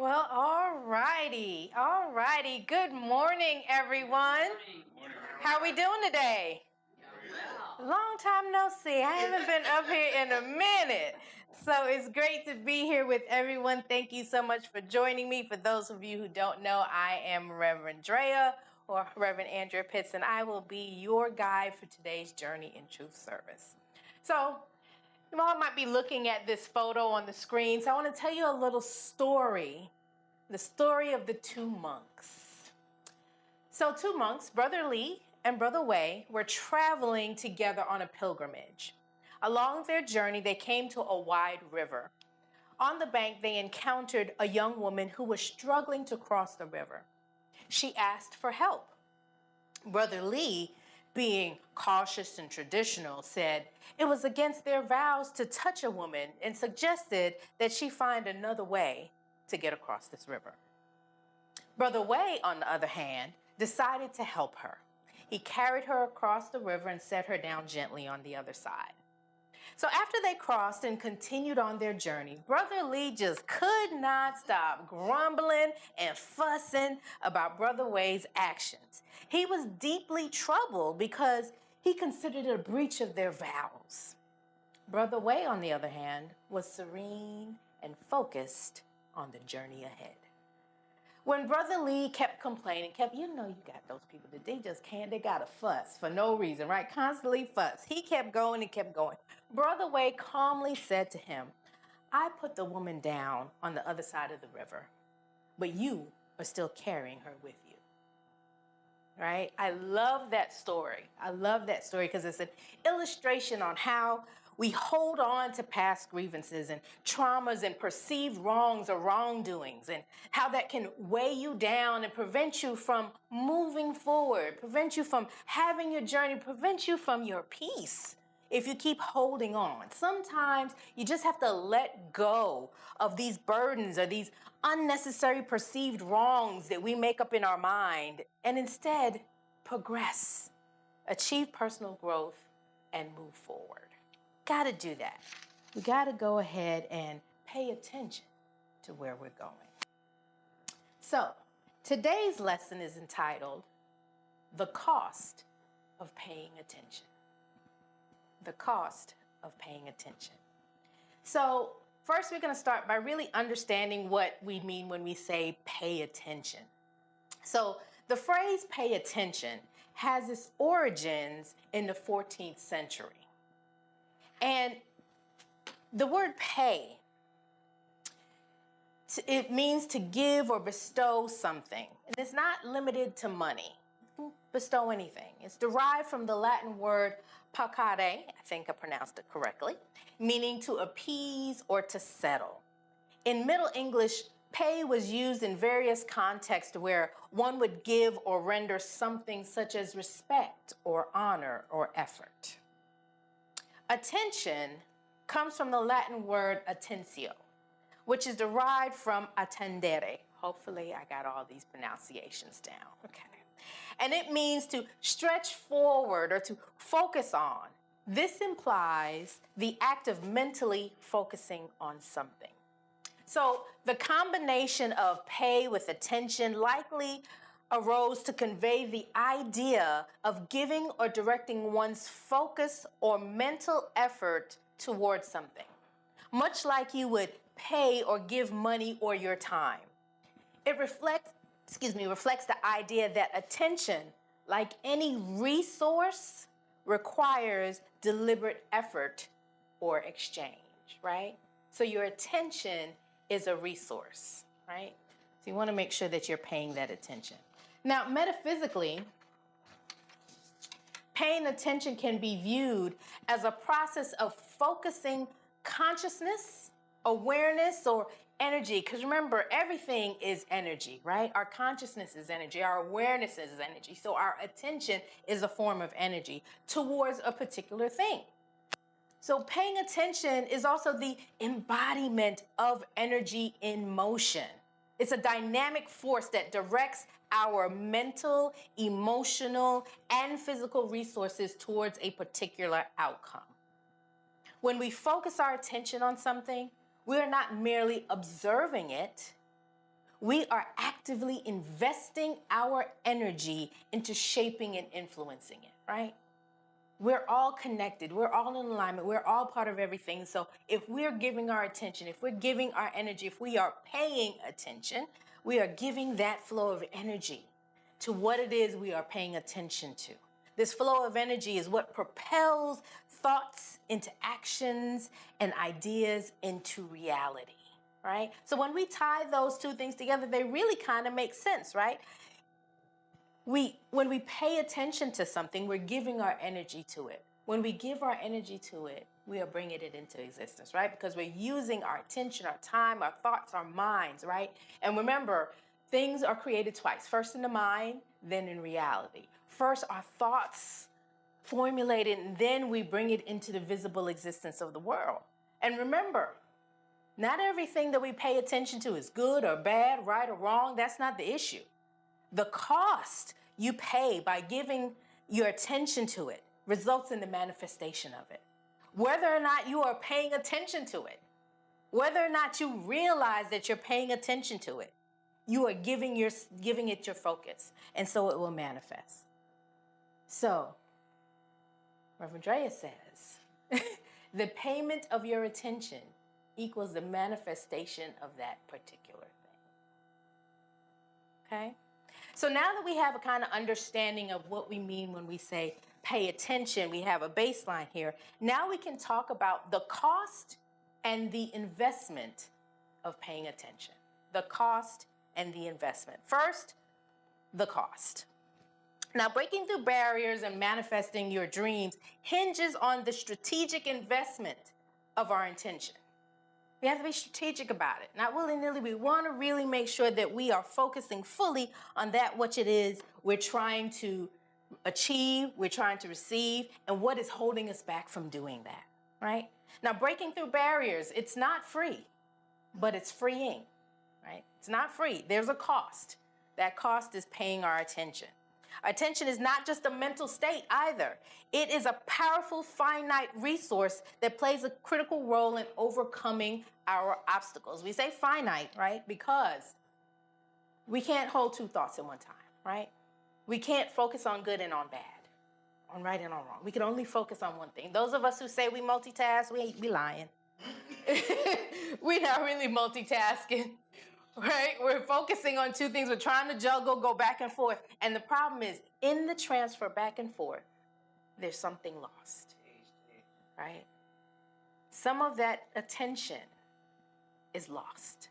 Well, all righty. All righty. Good morning, everyone. Good morning. How are we doing today? Long time no see. I haven't been up here in a minute. So it's great to be here with everyone. Thank you so much for joining me. For those of you who don't know, I am Reverend Drea, or Reverend Andrea Pitts, and I will be your guide for today's Journey in Truth service. So you all might be looking at this photo on the screen. So I want to tell you a little story. The story of the two monks. So two monks, Brother Lee and Brother Wei, were traveling together on a pilgrimage. Along their journey, they came to a wide river. On the bank, they encountered a young woman who was struggling to cross the river. She asked for help. Brother Lee, being cautious and traditional, said it was against their vows to touch a woman and suggested that she find another way to get across this river. Brother Wei, on the other hand, decided to help her. He carried her across the river and set her down gently on the other side. So after they crossed and continued on their journey, Brother Lee just could not stop grumbling and fussing about Brother Wei's actions. He was deeply troubled because he considered it a breach of their vows. Brother Wei, on the other hand, was serene and focused on the journey ahead. When Brother Lee kept complaining, you got those people that they just can't, they got to fuss for no reason, right? Constantly fuss. He kept going and kept going. Brother Wei calmly said to him, I put the woman down on the other side of the river, but you are still carrying her with you. Right? I love that story. I love that story because it's an illustration on how we hold on to past grievances and traumas and perceived wrongs or wrongdoings, and how that can weigh you down and prevent you from moving forward, prevent you from having your journey, prevent you from your peace if you keep holding on. Sometimes you just have to let go of these burdens or these unnecessary perceived wrongs that we make up in our mind and instead progress, achieve personal growth, and move forward. Got to do that. We got to go ahead and pay attention to where we're going. So today's lesson is entitled, The Cost of Paying Attention. The cost of paying attention. So first, we're going to start by really understanding what we mean when we say pay attention. So the phrase pay attention has its origins in the 14th century. And the word pay, it means to give or bestow something. And it's not limited to money. Bestow anything. It's derived from the Latin word pacere, I think I pronounced it correctly, meaning to appease or to settle. In Middle English, pay was used in various contexts where one would give or render something such as respect or honor or effort. Attention comes from the Latin word attentio, which is derived from attendere. Hopefully I got all these pronunciations down. Okay. And it means to stretch forward or to focus on. This implies the act of mentally focusing on something. So the combination of pay with attention likely arose to convey the idea of giving or directing one's focus or mental effort towards something, much like you would pay or give money or your time. It reflects the idea that attention, like any resource, requires deliberate effort or exchange, right? So your attention is a resource, right? So you want to make sure that you're paying that attention. Now, metaphysically, paying attention can be viewed as a process of focusing consciousness, awareness, or energy. Because remember, everything is energy, right? Our consciousness is energy. Our awareness is energy. So our attention is a form of energy towards a particular thing. So paying attention is also the embodiment of energy in motion. It's a dynamic force that directs our mental, emotional, and physical resources towards a particular outcome. When we focus our attention on something, we are not merely observing it, we are actively investing our energy into shaping and influencing it, right? We're all connected. We're all in alignment. We're all part of everything. So if we're giving our attention, if we're giving our energy, if we are paying attention, we are giving that flow of energy to what it is we are paying attention to. This flow of energy is what propels thoughts into actions and ideas into reality, right? So when we tie those two things together, they really kind of make sense, right? When we pay attention to something, we're giving our energy to it. When we give our energy to it, we are bringing it into existence, right? Because we're using our attention, our time, our thoughts, our minds, right? And remember, things are created twice. First in the mind, then in reality. First, our thoughts formulated, and then we bring it into the visible existence of the world. And remember, not everything that we pay attention to is good or bad, right or wrong. That's not the issue. The cost you pay by giving your attention to it results in the manifestation of it. Whether or not you are paying attention to it, whether or not you realize that you're paying attention to it, you are giving it your focus, and so it will manifest. So, Reverend Drea says, the payment of your attention equals the manifestation of that particular thing. Okay? So now that we have a kind of understanding of what we mean when we say pay attention, we have a baseline here. Now we can talk about the cost and the investment of paying attention. The cost and the investment. First, the cost. Now, breaking through barriers and manifesting your dreams hinges on the strategic investment of our intention. We have to be strategic about it, not willy-nilly. We want to really make sure that we are focusing fully on that which it is we're trying to achieve, we're trying to receive, and what is holding us back from doing that, right? Now, breaking through barriers, it's not free, but it's freeing, right? It's not free. There's a cost. That cost is paying our attention. Attention is not just a mental state either. It is a powerful, finite resource that plays a critical role in overcoming our obstacles. We say finite, right? Because we can't hold two thoughts at one time, right? We can't focus on good and on bad, on right and on wrong. We can only focus on one thing. Those of us who say we multitask, we lying. We're not really multitasking. Right? We're focusing on two things. We're trying to juggle, go back and forth. And the problem is, in the transfer back and forth, there's something lost. Right? Some of that attention is lost.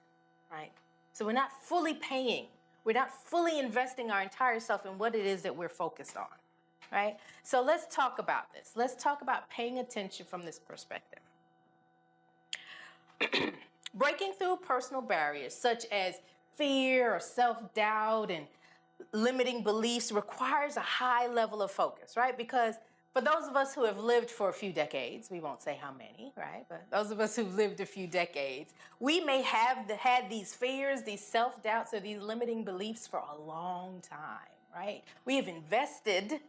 Right? So we're not fully paying. We're not fully investing our entire self in what it is that we're focused on. Right? So let's talk about this. Let's talk about paying attention from this perspective. Breaking through personal barriers such as fear or self-doubt and limiting beliefs requires a high level of focus, right? Because for those of us who have lived for a few decades, we won't say how many, right? But those of us who've lived a few decades, we may have had these fears, these self-doubts, or these limiting beliefs for a long time, right? We have invested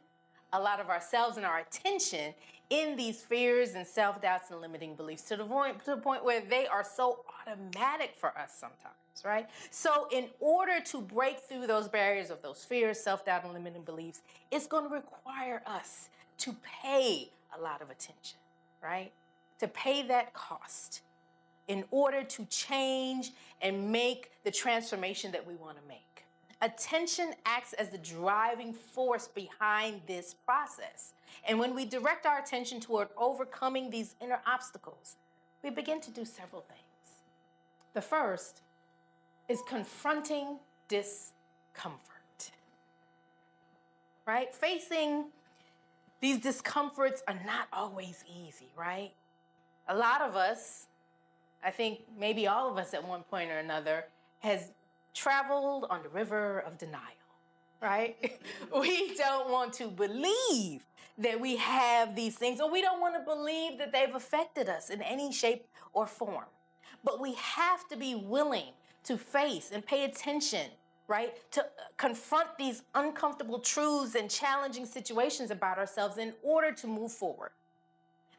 a lot of ourselves and our attention in these fears and self-doubts and limiting beliefs to the point where they are so automatic for us sometimes, right? So in order to break through those barriers of those fears, self-doubt, and limiting beliefs, it's going to require us to pay a lot of attention, right? To pay that cost in order to change and make the transformation that we want to make. Attention acts as the driving force behind this process. And when we direct our attention toward overcoming these inner obstacles, we begin to do several things. The first is confronting discomfort, right? Facing these discomforts are not always easy, right? A lot of us, I think maybe all of us at one point or another, has traveled on the river of denial, right? We don't want to believe that we have these things, or we don't want to believe that they've affected us in any shape or form. But we have to be willing to face and pay attention, right? To confront these uncomfortable truths and challenging situations about ourselves in order to move forward.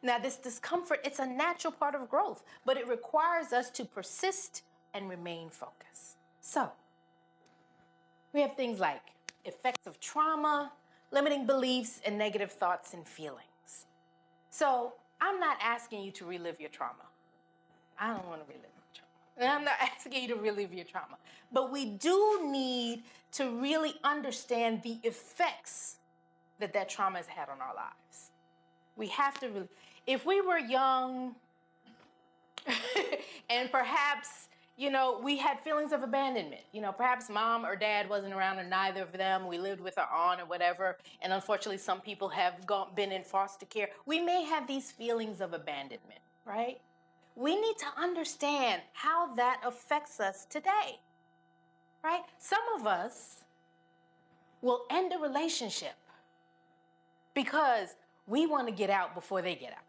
Now, this discomfort, it's a natural part of growth, but it requires us to persist and remain focused. So, We have things like effects of trauma, limiting beliefs, and negative thoughts and feelings. So I'm not asking you to relive your trauma. I don't want to relive your trauma. And I'm not asking you to relive your trauma. But we do need to really understand the effects that trauma has had on our lives. We have to really, if we were young and perhaps, we had feelings of abandonment. Perhaps mom or dad wasn't around or neither of them. We lived with our aunt or whatever. And unfortunately, some people have been in foster care. We may have these feelings of abandonment, right? We need to understand how that affects us today, right? Some of us will end a relationship because we want to get out before they get out,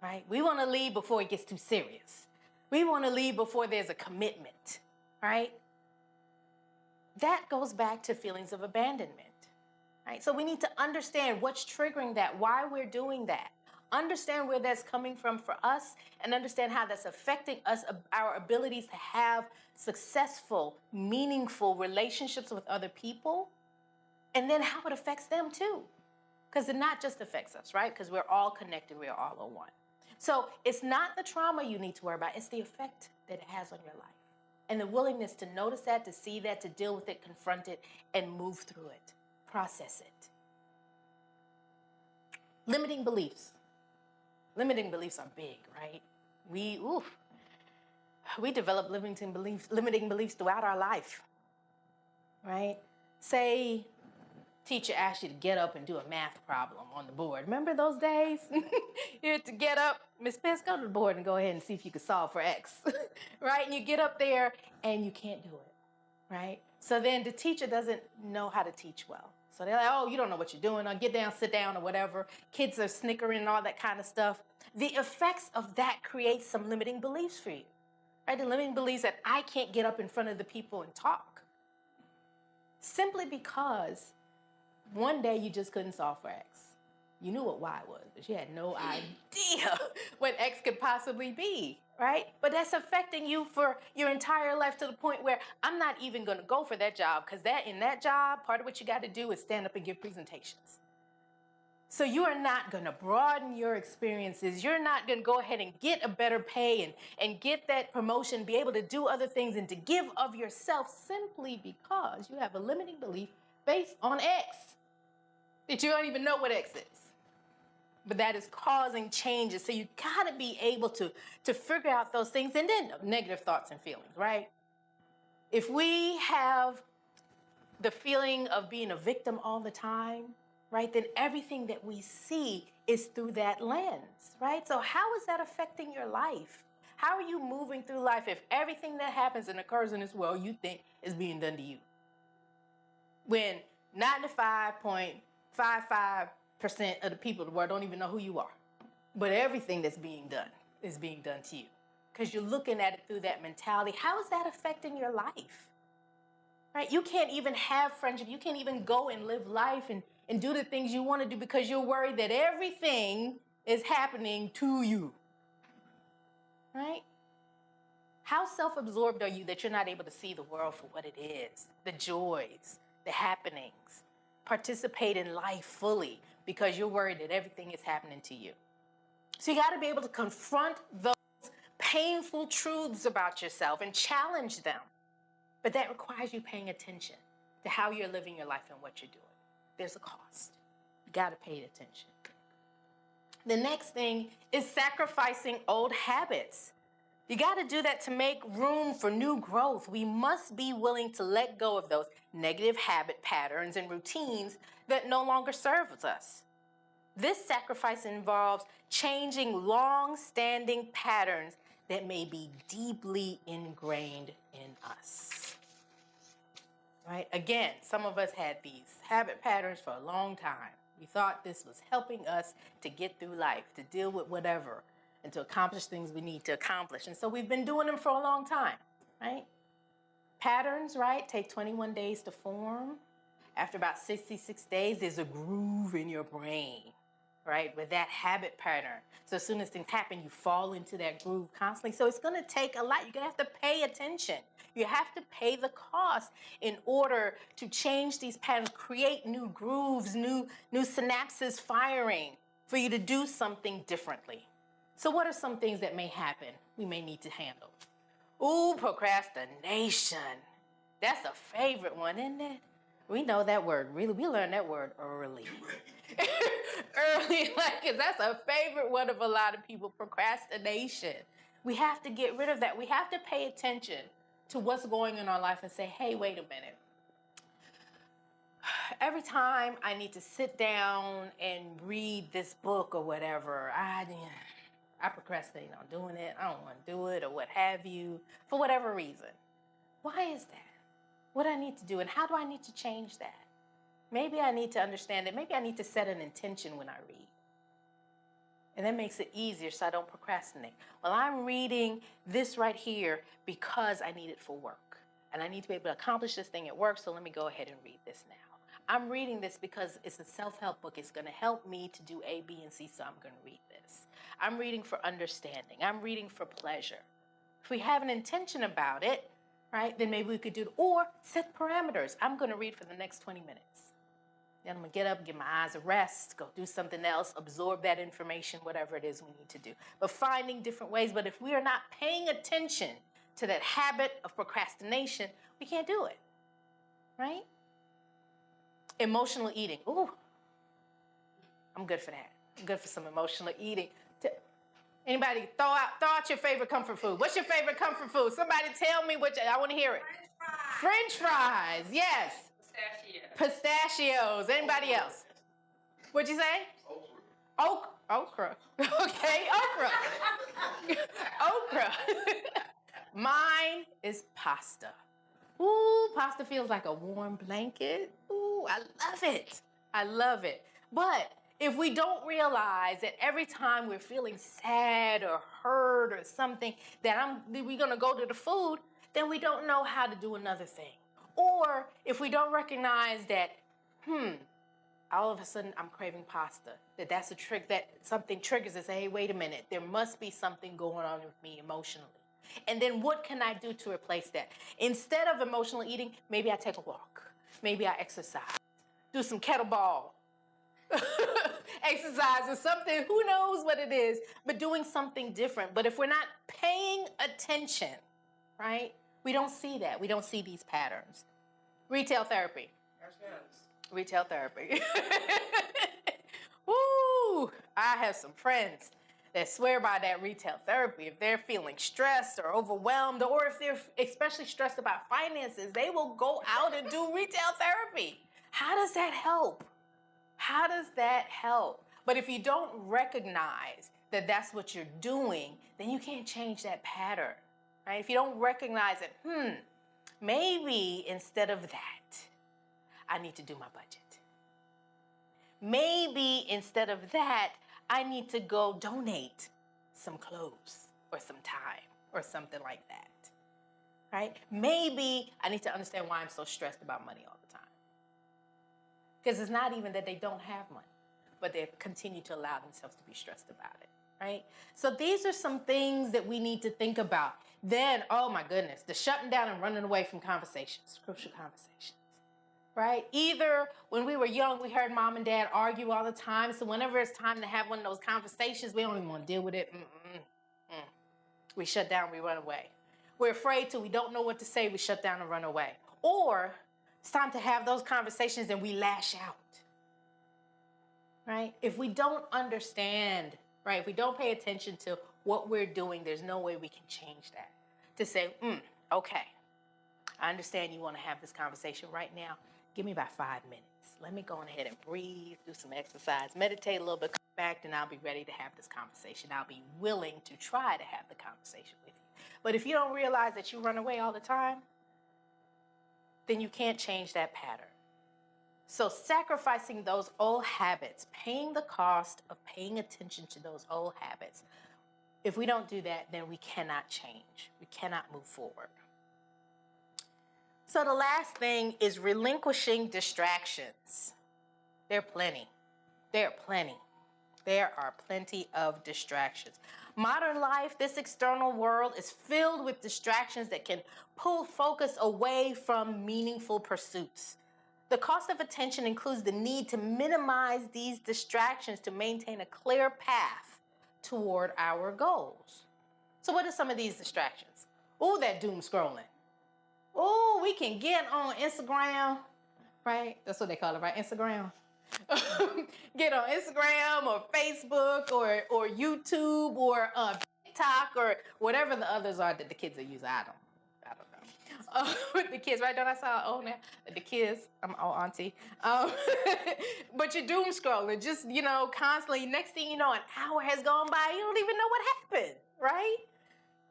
right? We want to leave before it gets too serious. We want to leave before there's a commitment, right? That goes back to feelings of abandonment, right? So we need to understand what's triggering that, why we're doing that. Understand where that's coming from for us and understand how that's affecting us, our abilities to have successful, meaningful relationships with other people, and then how it affects them too. Because it not just affects us, right? Because we're all connected, we're all one. So it's not the trauma you need to worry about, it's the effect that it has on your life. And the willingness to notice that, to see that, to deal with it, confront it, and move through it, process it. Limiting beliefs. Limiting beliefs are big, right? We develop limiting beliefs throughout our life, right? Say, teacher asked you to get up and do a math problem on the board. Remember those days? You had to get up, Miss Pitts, go to the board and go ahead and see if you can solve for X, right? And you get up there and you can't do it, right? So then the teacher doesn't know how to teach well. So they're like, oh, you don't know what you're doing, or get down, sit down, or whatever. Kids are snickering and all that kind of stuff. The effects of that create some limiting beliefs for you, right? The limiting beliefs that I can't get up in front of the people and talk. Simply because one day you just couldn't solve for X. You knew what Y was, but you had no idea what X could possibly be, right? But that's affecting you for your entire life to the point where I'm not even going to go for that job because in that job, part of what you got to do is stand up and give presentations. So you are not going to broaden your experiences. You're not going to go ahead and get a better pay and get that promotion, be able to do other things and to give of yourself simply because you have a limiting belief based on X that you don't even know what X is. But that is causing changes. So you got to be able to figure out those things. And then negative thoughts and feelings, right? If we have the feeling of being a victim all the time, right, then everything that we see is through that lens, right? So how is that affecting your life? How are you moving through life if everything that happens and occurs in this world you think is being done to you? When 95.55% of the people in the world don't even know who you are. But everything that's being done is being done to you. Because you're looking at it through that mentality. How is that affecting your life? Right? You can't even have friendship. You can't even go and live life and do the things you want to do because you're worried that everything is happening to you. Right? How self-absorbed are you that you're not able to see the world for what it is? The joys, the happenings. Participate in life fully because you're worried that everything is happening to you. So you got to be able to confront those painful truths about yourself and challenge them. But that requires you paying attention to how you're living your life and what you're doing. There's a cost. You got to pay attention. The next thing is sacrificing old habits. You got to do that to make room for new growth. We must be willing to let go of those negative habit patterns and routines that no longer serve us. This sacrifice involves changing long-standing patterns that may be deeply ingrained in us. Right? Again, some of us had these habit patterns for a long time. We thought this was helping us to get through life, to deal with whatever, and to accomplish things we need to accomplish. And so we've been doing them for a long time, right? Patterns, right, take 21 days to form. After about 66 days, there's a groove in your brain, right? With that habit pattern. So as soon as things happen, you fall into that groove constantly. So it's going to take a lot. You're going to have to pay attention. You have to pay the cost in order to change these patterns, create new grooves, new synapses firing for you to do something differently. So what are some things that may happen we may need to handle? Ooh, procrastination. That's a favorite one, isn't it? We know that word. Really, we learned that word early. Early, because that's a favorite one of a lot of people, procrastination. We have to get rid of that. We have to pay attention to what's going on in our life and say, hey, wait a minute. Every time I need to sit down and read this book or whatever, I procrastinate on doing it. I don't want to do it or what have you, for whatever reason. Why is that? What do I need to do, and how do I need to change that? Maybe I need to understand it. Maybe I need to set an intention when I read. And that makes it easier so I don't procrastinate. Well, I'm reading this right here because I need it for work. And I need to be able to accomplish this thing at work, so let me go ahead and read this now. I'm reading this because it's a self-help book. It's going to help me to do A, B, and C, so I'm going to read this. I'm reading for understanding. I'm reading for pleasure. If we have an intention about it, right, then maybe we could do it. Or set parameters. I'm going to read for the next 20 minutes. Then I'm going to get up, give my eyes a rest, go do something else, absorb that information, whatever it is we need to do. But finding different ways. But if we are not paying attention to that habit of procrastination, we can't do it, right? Emotional eating. Ooh, I'm good for that. I'm good for some emotional eating. Anybody throw out your favorite comfort food? What's your favorite comfort food? Somebody tell me I want to hear it. French fries. Yes. Pistachios. Anybody else? What'd you say? Okra. Okay, okra. Okra. Mine is pasta. Ooh, pasta feels like a warm blanket. Ooh, I love it. I love it. But if we don't realize that every time we're feeling sad or hurt or something, that we're going to go to the food, then we don't know how to do another thing. Or if we don't recognize that, all of a sudden I'm craving pasta, that's a trick, that something triggers us. Hey, wait a minute, there must be something going on with me emotionally. And then what can I do to replace that? Instead of emotional eating, maybe I take a walk. Maybe I exercise. Do some kettlebell exercise or something. Who knows what it is, but doing something different. But if we're not paying attention, right, we don't see that. We don't see these patterns. Retail therapy. Retail therapy. Woo! I have some friends that swear by that retail therapy. If they're feeling stressed or overwhelmed, or if they're especially stressed about finances, they will go out and do retail therapy. How does that help? How does that help? But if you don't recognize that that's what you're doing, then you can't change that pattern, right? If you don't recognize it, maybe instead of that, I need to do my budget. Maybe instead of that, I need to go donate some clothes or some time or something like that, right? Maybe I need to understand why I'm so stressed about money all the time. Because it's not even that they don't have money, but they continue to allow themselves to be stressed about it, right? So these are some things that we need to think about. Then, oh my goodness, the shutting down and running away from conversations, crucial conversations. Right? Either when we were young, we heard mom and dad argue all the time. So whenever it's time to have one of those conversations, we don't even want to deal with it. We shut down, we run away. We're afraid to, we don't know what to say, we shut down and run away. Or it's time to have those conversations and we lash out. Right? If we don't understand, right, if we don't pay attention to what we're doing, there's no way we can change that. To say, okay, I understand you want to have this conversation right now. Give me about 5 minutes. Let me go ahead and breathe, do some exercise, meditate a little bit, come back, and I'll be ready to have this conversation. I'll be willing to try to have the conversation with you. But if you don't realize that you run away all the time, then you can't change that pattern. So sacrificing those old habits, paying the cost of paying attention to those old habits, if we don't do that, then we cannot change. We cannot move forward. So the last thing is relinquishing distractions. There are plenty. There are plenty of distractions. Modern life, this external world, is filled with distractions that can pull focus away from meaningful pursuits. The cost of attention includes the need to minimize these distractions to maintain a clear path toward our goals. So what are some of these distractions? Oh, that doom scrolling. Oh, we can get on Instagram, right? That's what they call it, right? Instagram. Get on Instagram or Facebook or YouTube or TikTok or whatever the others are that the kids are using. I don't know. With the kids, right? Don't I sound old now? The kids, I'm old auntie. But you're doom scrolling, just, constantly. Next thing you know, an hour has gone by. You don't even know what happened, right?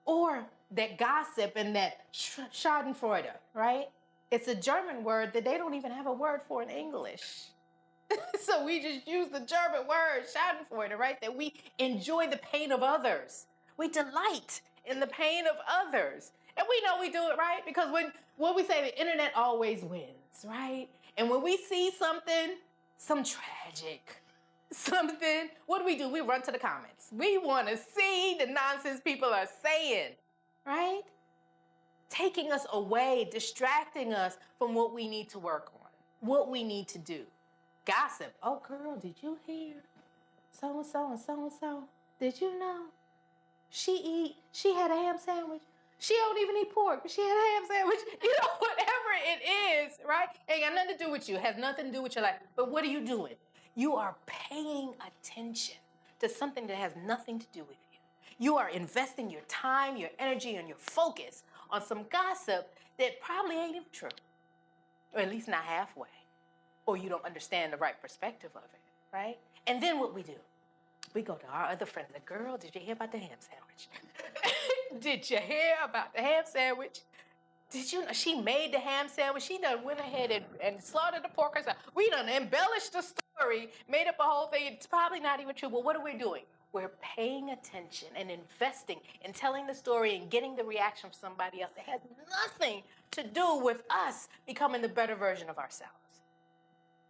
Or that gossip and that Schadenfreude, right? It's a German word that they don't even have a word for in English. So we just use the German word Schadenfreude, right? That we enjoy the pain of others. We delight in the pain of others. And we know we do it, right? Because when we say the internet always wins, right? And when we see some tragic, something, what do? We run to the comments. We want to see the nonsense people are saying, right? Taking us away, distracting us from what we need to work on, what we need to do. Gossip. Oh, girl, did you hear? So-and-so and so-and-so. Did you know? She had a ham sandwich. She don't even eat pork, but she had a ham sandwich. Whatever it is, right? Ain't got nothing to do with you. Has nothing to do with your life. But what are you doing? You are paying attention to something that has nothing to do with you. You are investing your time, your energy, and your focus on some gossip that probably ain't even true. Or at least not halfway. Or you don't understand the right perspective of it, right? And then what we do? We go to our other friends. Like, girl, did you hear about the ham sandwich? Did you hear about the ham sandwich? Did you know she made the ham sandwich? She done went ahead and slaughtered the pork herself. We done embellished the story, made up a whole thing. It's probably not even true, but what are we doing? We're paying attention and investing in telling the story and getting the reaction from somebody else that has nothing to do with us becoming the better version of ourselves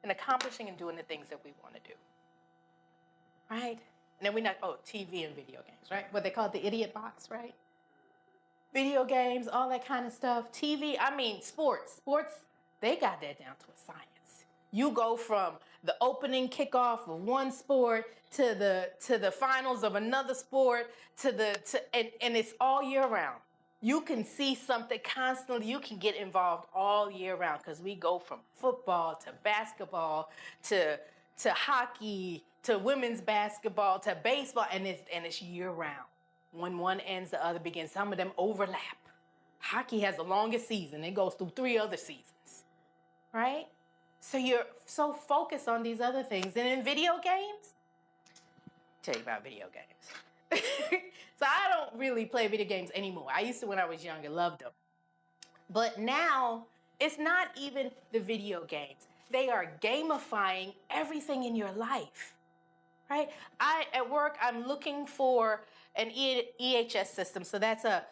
and accomplishing and doing the things that we want to do, right? And then TV and video games, right? What they call the idiot box, right? Video games, all that kind of stuff. TV, sports. Sports, they got that down to a science. You go from the opening kickoff of one sport to the finals of another sport and it's all year round. You can see something constantly. You can get involved all year round because we go from football to basketball to hockey to women's basketball to baseball, and it's year round. When one ends, the other begins. Some of them overlap. Hockey has the longest season. It goes through 3 other seasons, right? So you're so focused on these other things. And in video games, tell you about video games. So I don't really play video games anymore. I used to when I was younger, loved them. But now, it's not even the video games. They are gamifying everything in your life, right? At work, I'm looking for an EHS system. So that's a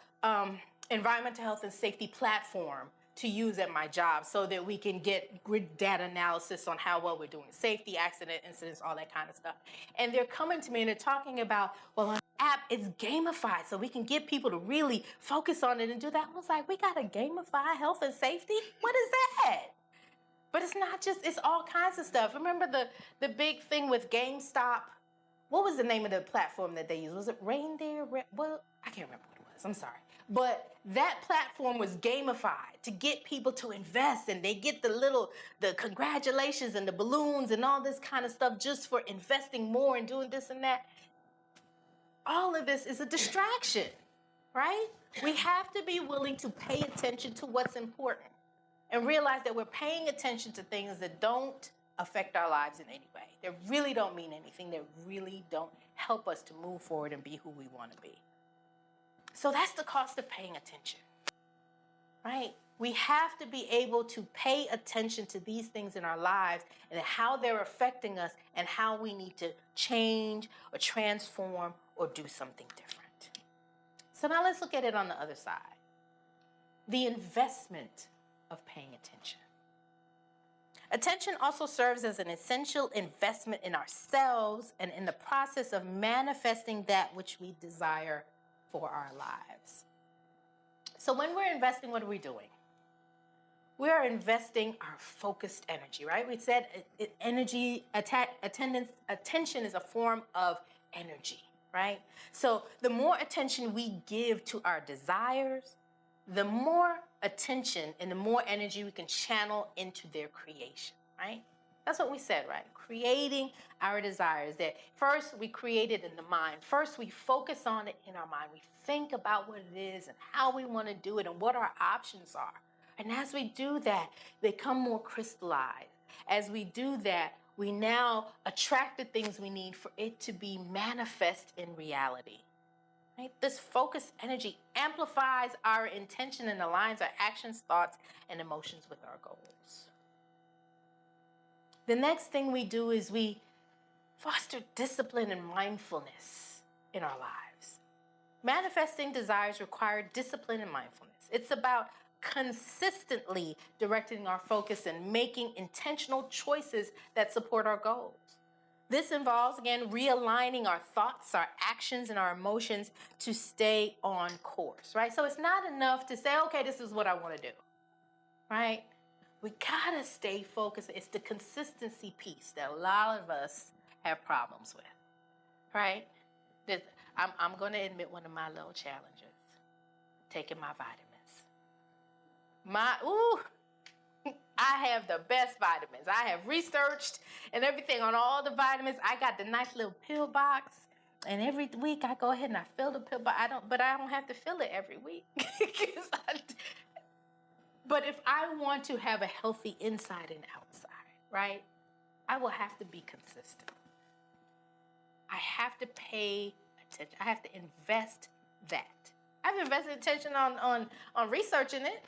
environmental health and safety platform to use at my job so that we can get good data analysis on how well we're doing. Safety, accident, incidents, all that kind of stuff. And they're coming to me and they're talking about, well, our app is gamified so we can get people to really focus on it and do that. I was like, we got to gamify health and safety? What is that? But it's not just, it's all kinds of stuff. Remember the big thing with GameStop? What was the name of the platform that they used? Was it Reindeer? Well, I can't remember what it was. I'm sorry. But that platform was gamified to get people to invest, and they get the congratulations and the balloons and all this kind of stuff just for investing more and doing this and that. All of this is a distraction, right? We have to be willing to pay attention to what's important and realize that we're paying attention to things that don't affect our lives in any way. They really don't mean anything. They really don't help us to move forward and be who we want to be. So that's the cost of paying attention, right? We have to be able to pay attention to these things in our lives and how they're affecting us and how we need to change or transform or do something different. So now let's look at it on the other side. The investment of paying attention. Attention also serves as an essential investment in ourselves and in the process of manifesting that which we desire for our lives. So when we're investing, what are we doing? We are investing our focused energy, right? We said attention is a form of energy, right? So the more attention we give to our desires, the more attention and the more energy we can channel into their creation, right? That's what we said, right? Creating our desires. That first we create it in the mind. First we focus on it in our mind. We think about what it is and how we want to do it and what our options are. And as we do that, they become more crystallized. As we do that, we now attract the things we need for it to be manifest in reality. Right? This focused energy amplifies our intention and aligns our actions, thoughts, and emotions with our goals. The next thing we do is we foster discipline and mindfulness in our lives. Manifesting desires require discipline and mindfulness. It's about consistently directing our focus and making intentional choices that support our goals. This involves, again, realigning our thoughts, our actions, and our emotions to stay on course, right? So it's not enough to say, okay, this is what I want to do, right? We gotta stay focused. It's the consistency piece that a lot of us have problems with, right? I'm going to admit one of my little challenges, taking my vitamins. I have the best vitamins. I have researched and everything on all the vitamins. I got the nice little pill box, and every week I go ahead and I fill the pill box. But I don't have to fill it every week. But if I want to have a healthy inside and outside, right, I will have to be consistent. I have to pay attention. I have to invest that. I've invested attention on researching it.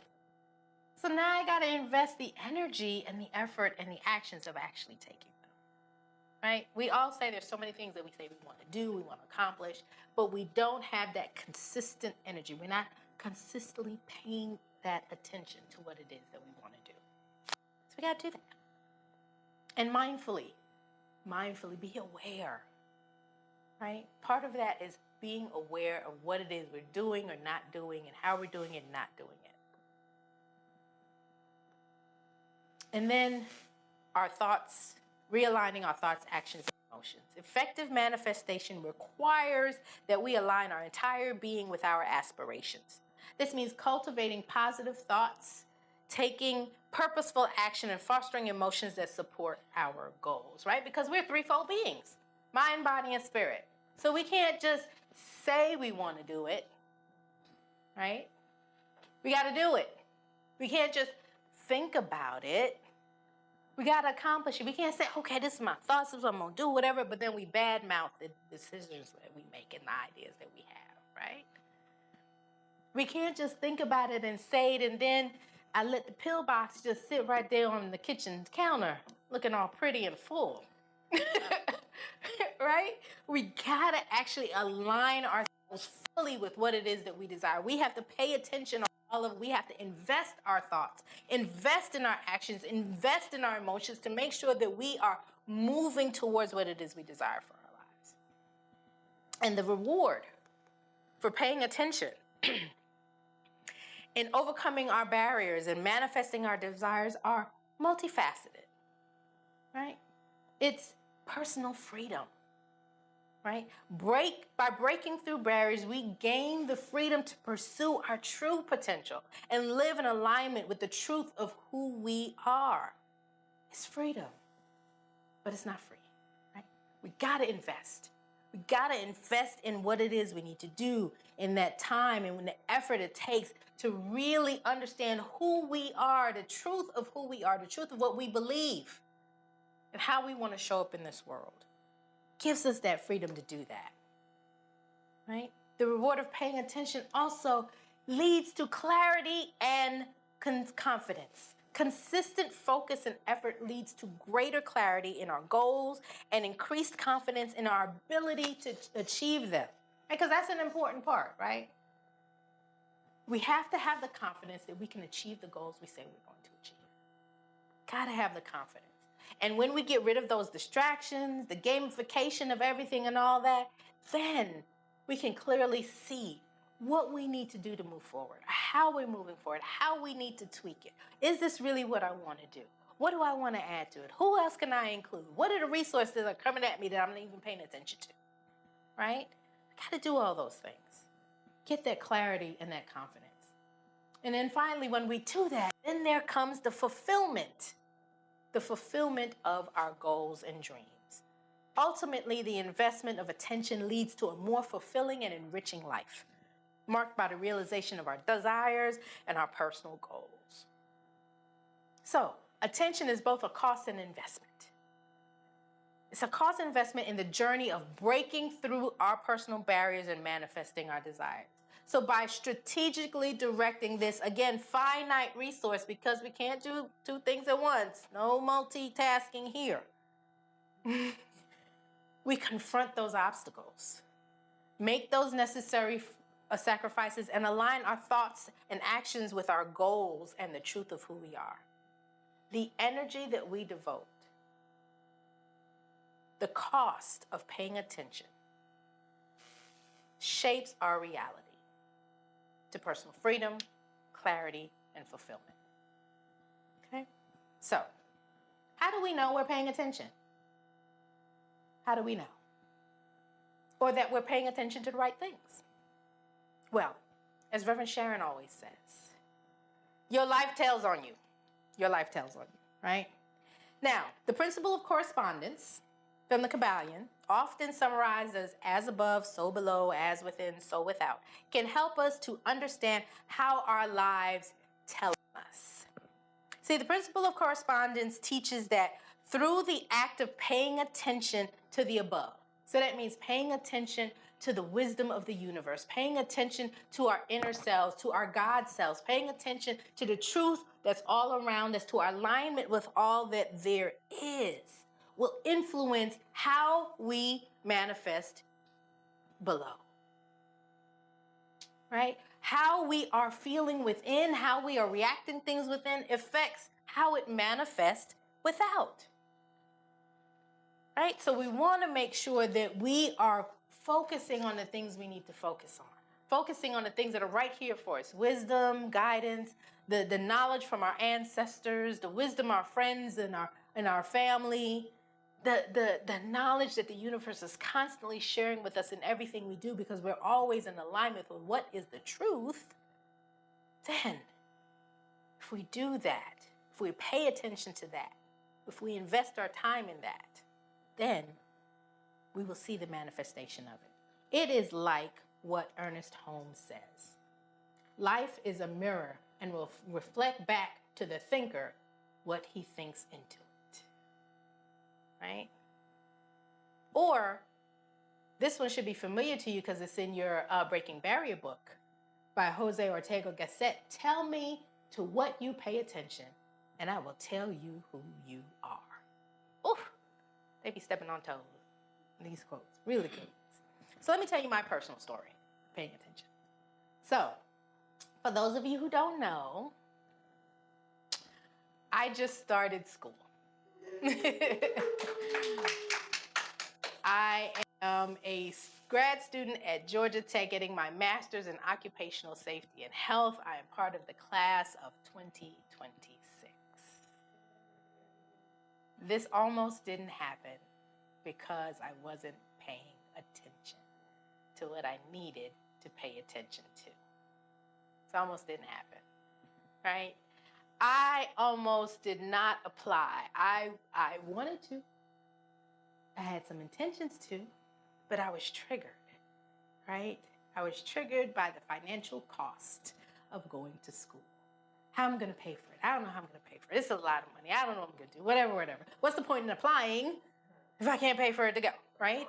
So now I got to invest the energy and the effort and the actions of actually taking them, right? We all say there's so many things that we say we want to do, we want to accomplish, but we don't have that consistent energy. We're not consistently paying that attention to what it is that we want to do. So we got to do that. And mindfully be aware, right? Part of that is being aware of what it is we're doing or not doing and how we're doing it and not doing it. And then our thoughts, realigning our thoughts, actions, and emotions. Effective manifestation requires that we align our entire being with our aspirations. This means cultivating positive thoughts, taking purposeful action, and fostering emotions that support our goals, right? Because we're threefold beings, mind, body, and spirit. So we can't just say we want to do it, right? We got to do it. We can't just think about it. We got to accomplish it. We can't say, okay, this is my thoughts, this is what I'm going to do, whatever, but then we badmouth the decisions that we make and the ideas that we have, right? We can't just think about it and say it, and then I let the pill box just sit right there on the kitchen counter looking all pretty and full, right? We got to actually align ourselves fully with what it is that we desire. We have to pay attention on we have to invest our thoughts, invest in our actions, invest in our emotions to make sure that we are moving towards what it is we desire for our lives. And the reward for paying attention in overcoming our barriers and manifesting our desires are multifaceted, right? It's personal freedom. Right? By breaking through barriers, we gain the freedom to pursue our true potential and live in alignment with the truth of who we are. It's freedom, but it's not free, right? We got to invest. We got to invest in what it is we need to do in that time and in the effort it takes to really understand who we are, the truth of who we are, the truth of what we believe, and how we want to show up in this world. Gives us that freedom to do that, right? The reward of paying attention also leads to clarity and confidence. Consistent focus and effort leads to greater clarity in our goals and increased confidence in our ability to achieve them. Because that's an important part, right? We have to have the confidence that we can achieve the goals we say we're going to achieve. Gotta have the confidence. And when we get rid of those distractions, the gamification of everything and all that, then we can clearly see what we need to do to move forward, how we're moving forward, how we need to tweak it. Is this really what I want to do? What do I want to add to it? Who else can I include? What are the resources that are coming at me that I'm not even paying attention to? Right? I got to do all those things. Get that clarity and that confidence. And then finally, when we do that, then there comes the fulfillment of our goals and dreams. Ultimately, the investment of attention leads to a more fulfilling and enriching life, marked by the realization of our desires and our personal goals. So, attention is both a cost and investment. It's a cost and investment in the journey of breaking through our personal barriers and manifesting our desires. So by strategically directing this, again, finite resource, because we can't do two things at once, no multitasking here, we confront those obstacles, make those necessary sacrifices, and align our thoughts and actions with our goals and the truth of who we are. The energy that we devote, the cost of paying attention, shapes our reality to personal freedom, clarity, and fulfillment. Okay? So, how do we know we're paying attention? How do we know? Or that we're paying attention to the right things? Well, as Reverend Sharon always says, your life tells on you. Your life tells on you, right? Now, the principle of correspondence from the Kabbalion, often summarized as above, so below, as within, so without, can help us to understand how our lives tell us. See, the principle of correspondence teaches that through the act of paying attention to the above, so that means paying attention to the wisdom of the universe, paying attention to our inner selves, to our God selves, paying attention to the truth that's all around us, to our alignment with all that there is, will influence how we manifest below. Right? How we are feeling within, how we are reacting things within affects how it manifests without. Right? So we want to make sure that we are focusing on the things we need to focus on. Focusing on the things that are right here for us. Wisdom, guidance, the knowledge from our ancestors, the wisdom of our friends and our family, the knowledge that the universe is constantly sharing with us in everything we do, because we're always in alignment with what is the truth. Then, if we do that, if we pay attention to that, if we invest our time in that, then we will see the manifestation of it. It is like what Ernest Holmes says. Life is a mirror and will reflect back to the thinker what he thinks into it. Right? Or, this one should be familiar to you because it's in your Breaking Barrier book by Jose Ortega Gasset. Tell me to what you pay attention, and I will tell you who you are. Oof, they be stepping on toes. These quotes, really good. So let me tell you my personal story, paying attention. So, for those of you who don't know, I just started school. I am a grad student at Georgia Tech getting my master's in occupational safety and health. I am part of the class of 2026. This almost didn't happen because I wasn't paying attention to what I needed to pay attention to. It almost didn't happen, right? I almost did not apply. I wanted to. I had some intentions to, but I was triggered, right? I was triggered by the financial cost of going to school. How I'm going to pay for it. I don't know how I'm going to pay for it. It's a lot of money. I don't know what I'm going to do. Whatever. What's the point in applying if I can't pay for it to go, right?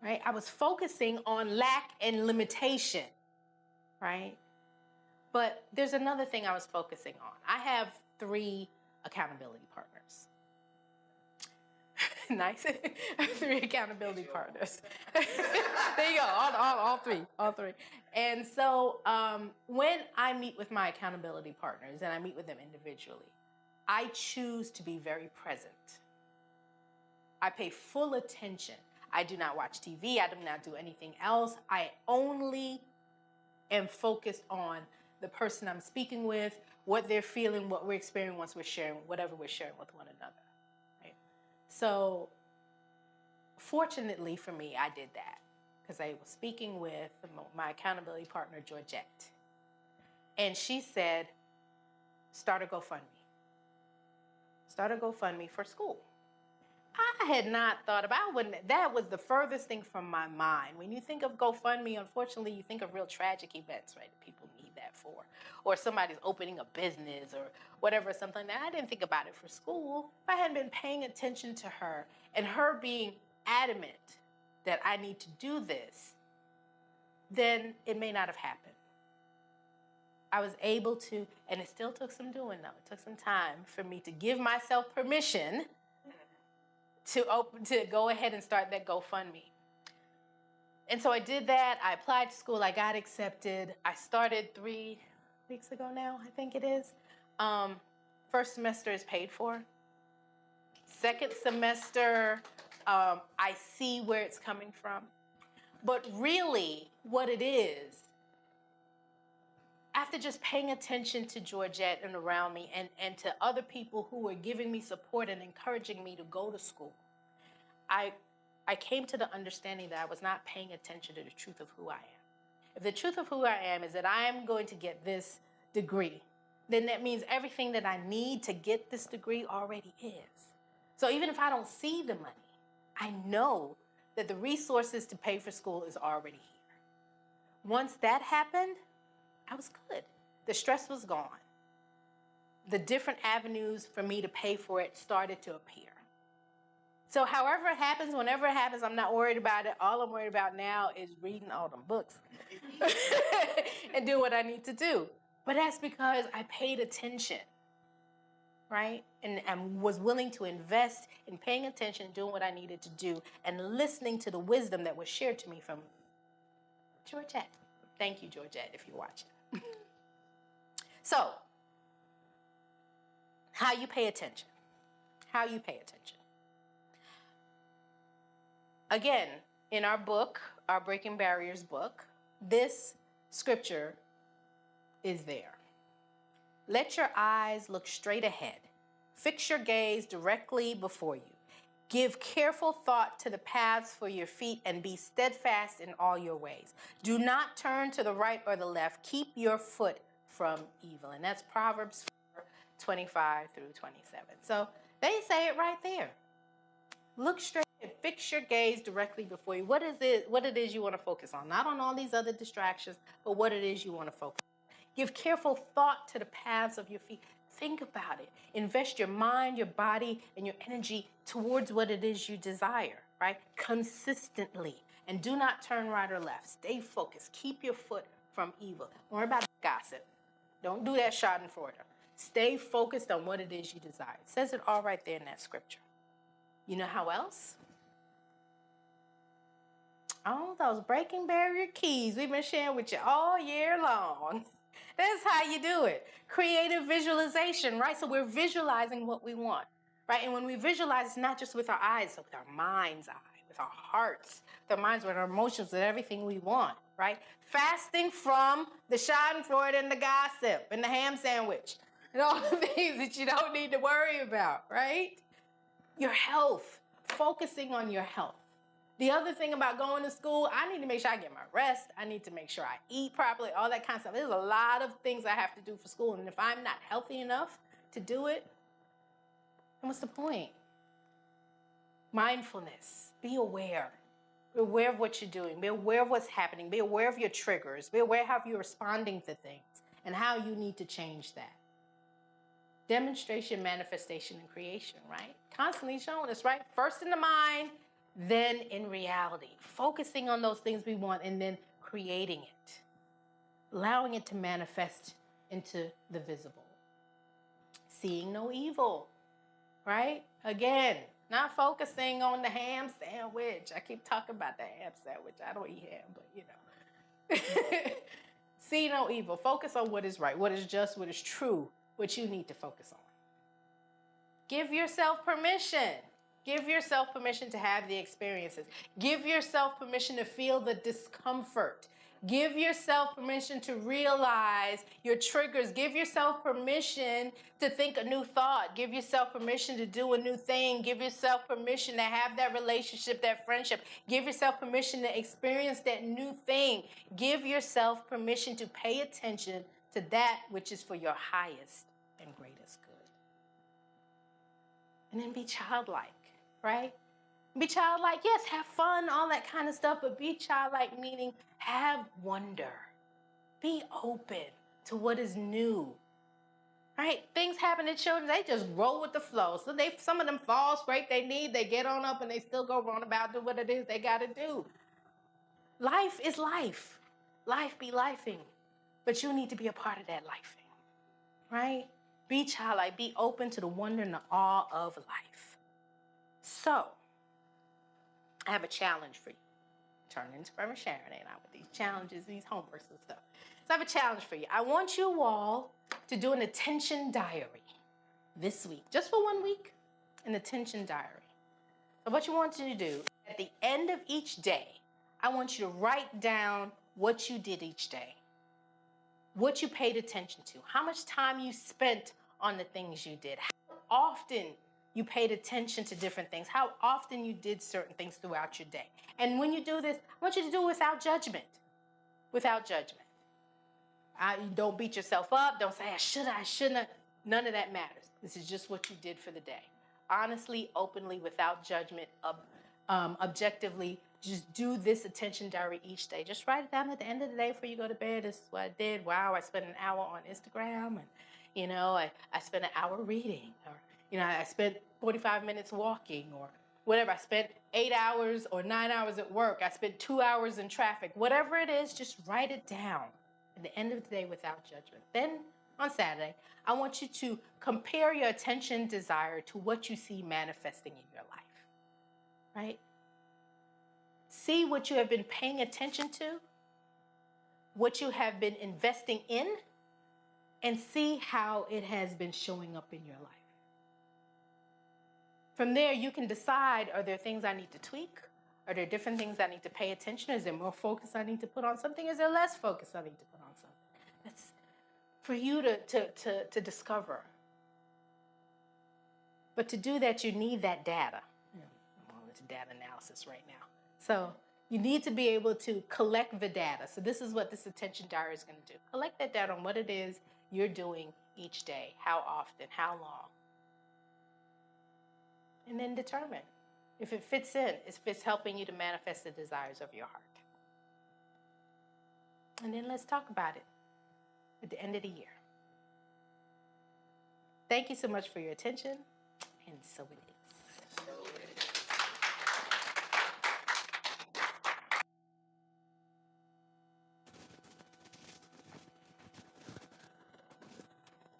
Right? I was focusing on lack and limitation, right? But there's another thing I was focusing on. I have 3 accountability partners. Nice. 3 accountability partners. There you go. All three. And so when I meet with my accountability partners, and I meet with them individually, I choose to be very present. I pay full attention. I do not watch TV. I do not do anything else. I only am focused on the person I'm speaking with, what they're feeling, what we're experiencing once we're sharing, whatever we're sharing with one another. Right? So fortunately for me, I did that because I was speaking with my accountability partner, Georgette. And she said, start a GoFundMe. Start a GoFundMe for school. I had not thought about that was the furthest thing from my mind. When you think of GoFundMe, unfortunately, you think of real tragic events, right? That people need that for. Or somebody's opening a business or whatever, something like that. I didn't think about it for school. If I hadn't been paying attention to her and her being adamant that I need to do this, then it may not have happened. I was able to, and it still took some doing though. It took some time for me to give myself permission to go ahead and start that GoFundMe. And so I did that. I applied to school. I got accepted. I started 3 weeks ago now, I think it is. First semester is paid for. Second semester, I see where it's coming from. But really, what it is, after just paying attention to Georgette and around me and to other people who were giving me support and encouraging me to go to school, I came to the understanding that I was not paying attention to the truth of who I am. If the truth of who I am is that I am going to get this degree, then that means everything that I need to get this degree already is. So even if I don't see the money, I know that the resources to pay for school is already here. Once that happened, I was good. The stress was gone. The different avenues for me to pay for it started to appear. So however it happens, whenever it happens, I'm not worried about it. All I'm worried about now is reading all them books and do what I need to do. But that's because I paid attention, right? And was willing to invest in paying attention, doing what I needed to do, and listening to the wisdom that was shared to me from Georgette. Thank you, Georgette, if you're watching. So, how you pay attention. How you pay attention. Again, in our book, our Breaking Barriers book, this scripture is there. Let your eyes look straight ahead. Fix your gaze directly before you. Give careful thought to the paths for your feet and be steadfast in all your ways. Do not turn to the right or the left. Keep your foot from evil. And that's Proverbs 4:25 through 27. So they say it right there. Look straight and fix your gaze directly before you. What it is you want to focus on? Not on all these other distractions, but what it is you want to focus on. Give careful thought to the paths of your feet. Think about it. Invest your mind, your body, and your energy towards what it is you desire, right? Consistently. And do not turn right or left. Stay focused. Keep your foot from evil. Don't worry about gossip. Don't do that schadenfreude. Stay focused on what it is you desire. It says it all right there in that scripture. You know how else? Oh, those breaking barrier keys we've been sharing with you all year long. That's how you do it. Creative visualization, right? So we're visualizing what we want, right? And when we visualize, it's not just with our eyes, so with our mind's eye, with our hearts, with our minds, with our emotions, with everything we want, right? Fasting from the schadenfreude and the gossip and the ham sandwich and all the things that you don't need to worry about, right? Your health, focusing on your health. The other thing about going to school, I need to make sure I get my rest. I need to make sure I eat properly, all that kind of stuff. There's a lot of things I have to do for school. And if I'm not healthy enough to do it, then what's the point? Mindfulness. Be aware. Be aware of what you're doing. Be aware of what's happening. Be aware of your triggers. Be aware of how you're responding to things and how you need to change that. Demonstration, manifestation, and creation, right? Constantly showing us, right? First in the mind, then in reality. Focusing on those things we want and then creating it. Allowing it to manifest into the visible. Seeing no evil, right? Again, not focusing on the ham sandwich. I keep talking about the ham sandwich. I don't eat ham, but you know. See no evil. Focus on what is right, what is just, what is true, what you need to focus on. Give yourself permission. Give yourself permission to have the experiences. Give yourself permission to feel the discomfort. Give yourself permission to realize your triggers. Give yourself permission to think a new thought. Give yourself permission to do a new thing. Give yourself permission to have that relationship, that friendship. Give yourself permission to experience that new thing. Give yourself permission to pay attention to that which is for your highest and greatest good. And then be childlike, right? Be childlike, yes, have fun, all that kind of stuff, but be childlike meaning have wonder. Be open to what is new, right? Things happen to children, they just roll with the flow. So some of them fall, scrape their knee, they get on up, and they still go run about, do what it is they got to do. Life is life. Life be lifing. But you need to be a part of that lifing, right? Be childlike, be open to the wonder and the awe of life. So, I have a challenge for you. Turning into Reverend Sharon, ain't I, with these challenges, these homeworks and stuff. So I have a challenge for you. I want you all to do an attention diary this week, just for 1 week, an attention diary. So what you want you to do, at the end of each day, I want you to write down what you did each day, what you paid attention to, how much time you spent on the things you did, how often you paid attention to different things, how often you did certain things throughout your day. And when you do this, I want you to do it without judgment. Without judgment. Don't beat yourself up. Don't say, I shouldn't. None of that matters. This is just what you did for the day. Honestly, openly, without judgment, objectively, just do this attention diary each day. Just write it down at the end of the day before you go to bed. This is what I did. Wow, I spent an hour on Instagram. And, I spent an hour reading. Or, I spent 45 minutes walking or whatever. I spent 8 hours or 9 hours at work. I spent 2 hours in traffic. Whatever it is, just write it down at the end of the day without judgment. Then on Saturday, I want you to compare your attention desire to what you see manifesting in your life, right? See what you have been paying attention to, what you have been investing in, and see how it has been showing up in your life. From there, you can decide, are there things I need to tweak? Are there different things I need to pay attention? Is there more focus I need to put on something? Is there less focus I need to put on something? That's for you to discover. But to do that, you need that data. I'm on into data analysis right now. So you need to be able to collect the data. So this is what this attention diary is going to do. Collect that data on what it is you're doing each day, how often, how long. And then determine if it fits in, if it's helping you to manifest the desires of your heart. And then let's talk about it at the end of the year. Thank you so much for your attention, and so it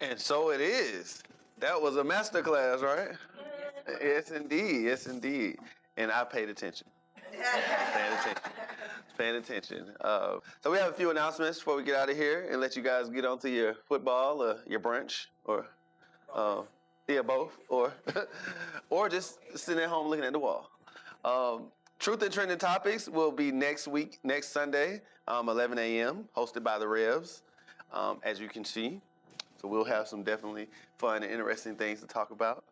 is. And so it is. That was a masterclass, right? Yes, indeed. Yes, indeed. And I paid attention. Paying attention. So we have a few announcements before we get out of here and let you guys get on to your football or your brunch or both or just sitting at home looking at the wall. Truth and Trending Topics will be next Sunday, 11 a.m., hosted by the Revs, as you can see. So we'll have some definitely fun and interesting things to talk about.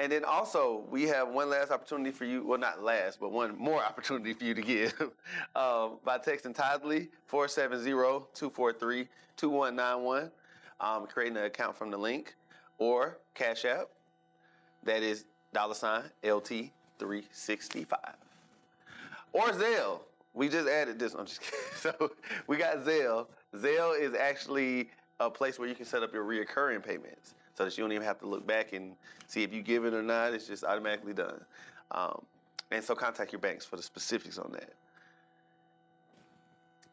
And then also, we have one last opportunity for you, well, not last, but one more opportunity for you to give by texting Tidely 470-243-2191, creating an account from the link, or Cash App, that is $LT365. Or Zelle. We just added this. I'm just kidding. So we got Zelle. Zelle is actually a place where you can set up your reoccurring payments so that you don't even have to look back and see if you give it or not. It's just automatically done. And so contact your banks for the specifics on that.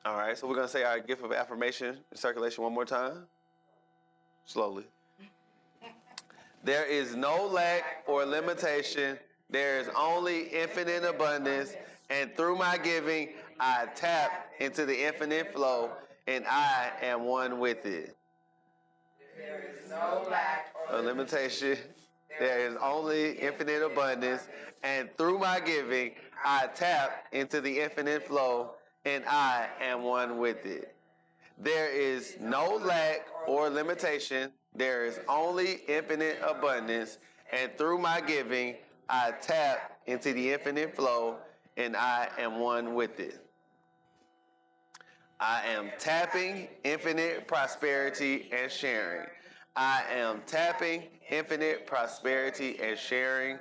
All right, so we're going to say our gift of affirmation in circulation one more time. Slowly. There is no lack or limitation. There is only infinite abundance. And through my giving, I tap into the infinite flow, and I am one with it. There is no lack or limitation. There is only infinite abundance, and through my giving, I tap into the infinite flow, and I am one with it. There is no lack or limitation. There is only infinite abundance, and through my giving, I tap into the infinite flow, and I am one with it. I am tapping infinite prosperity and sharing. I am tapping infinite prosperity and sharing.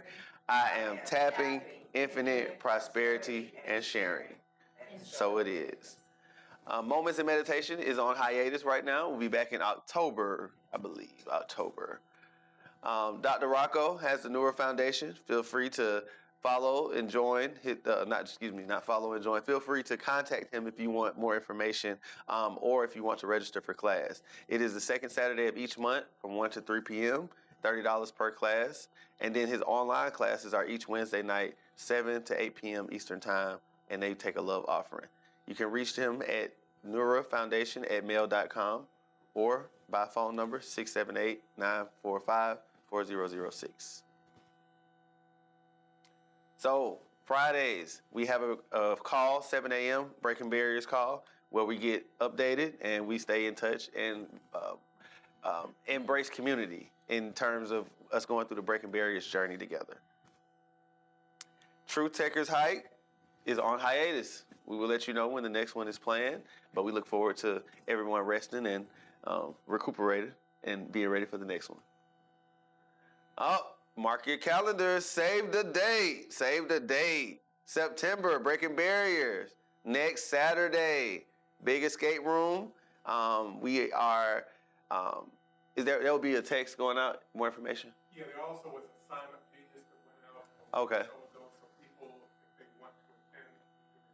I am tapping infinite prosperity and sharing. So it is. Moments in Meditation is on hiatus right now. We'll be back in October, I believe. October. Dr. Rocco has the Newer Foundation. Feel free to follow and join. Not follow and join. Feel free to contact him if you want more information or if you want to register for class. It is the second Saturday of each month from 1 to 3 p.m., $30 per class. And then his online classes are each Wednesday night, 7 to 8 p.m. Eastern Time, and they take a love offering. You can reach him at neurafoundation@mail.com or by phone number 678-945-4006. So Fridays, we have a call, 7 a.m., Breaking Barriers call, where we get updated and we stay in touch and embrace community in terms of us going through the Breaking Barriers journey together. True Techers Hike is on hiatus. We will let you know when the next one is planned, but we look forward to everyone resting and recuperating and being ready for the next one. Mark your calendars. Save the date. Save the date. September, Breaking Barriers. Next Saturday, Big Escape Room. We are, there will be a text going out, more information? Yeah, there also was a sign-up pages that went out. Okay. So people, if they want to attend, can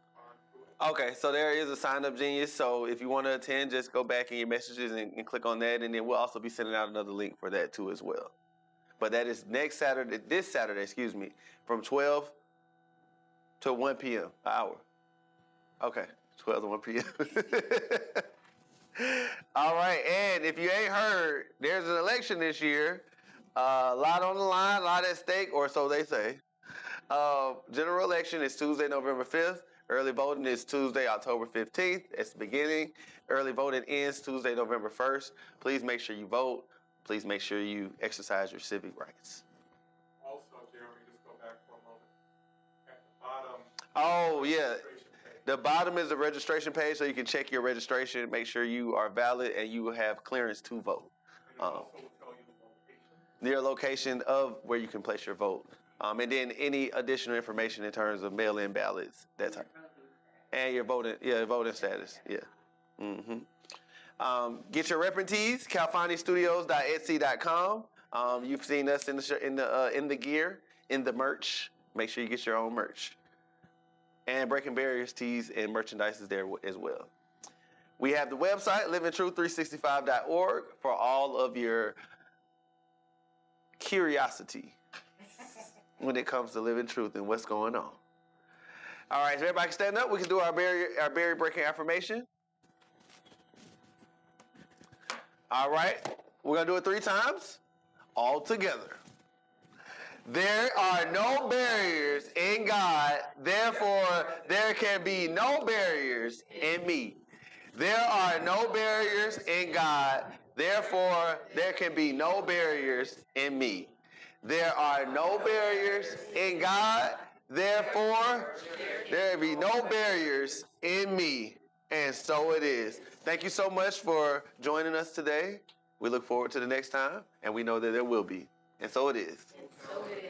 respond to it. Okay, so there is a sign-up genius. So if you want to attend, just go back in your messages and click on that, and then we'll also be sending out another link for that too as well. But that is this Saturday, from 12 to 1 p.m., an hour. Okay, 12 to 1 p.m. All right, and if you ain't heard, there's an election this year. A lot on the line, a lot at stake, or so they say. General election is Tuesday, November 5th. Early voting is Tuesday, October 15th. It's the beginning. Early voting ends Tuesday, November 1st. Please make sure you vote. Please make sure you exercise your civic rights. Also, Jeremy, just go back for a moment. At the bottom. Oh, yeah. The bottom is the registration page, so you can check your registration, make sure you are valid, and you will have clearance to vote. And it also will tell you the location. Your location of where you can place your vote. And then any additional information in terms of mail-in ballots, that type. And your voting status, yeah. Mm-hmm. Get your reppin' tees, calfanistudios.etsy.com. You've seen us in the gear, in the merch. Make sure you get your own merch. And Breaking Barriers tees and merchandise is there as well. We have the website, livingtruth365.org, for all of your curiosity when it comes to living truth and what's going on. All right, so everybody can stand up. We can do our barrier breaking affirmation. All right, we're going to do it 3 times, all together. There are no barriers in God, therefore there can be no barriers in me. There are no barriers in God, therefore there can be no barriers in me. There are no barriers in God, therefore there be no barriers in me. And so it is. Thank you so much for joining us today. We look forward to the next time, and we know that there will be. And so it is. And so it is.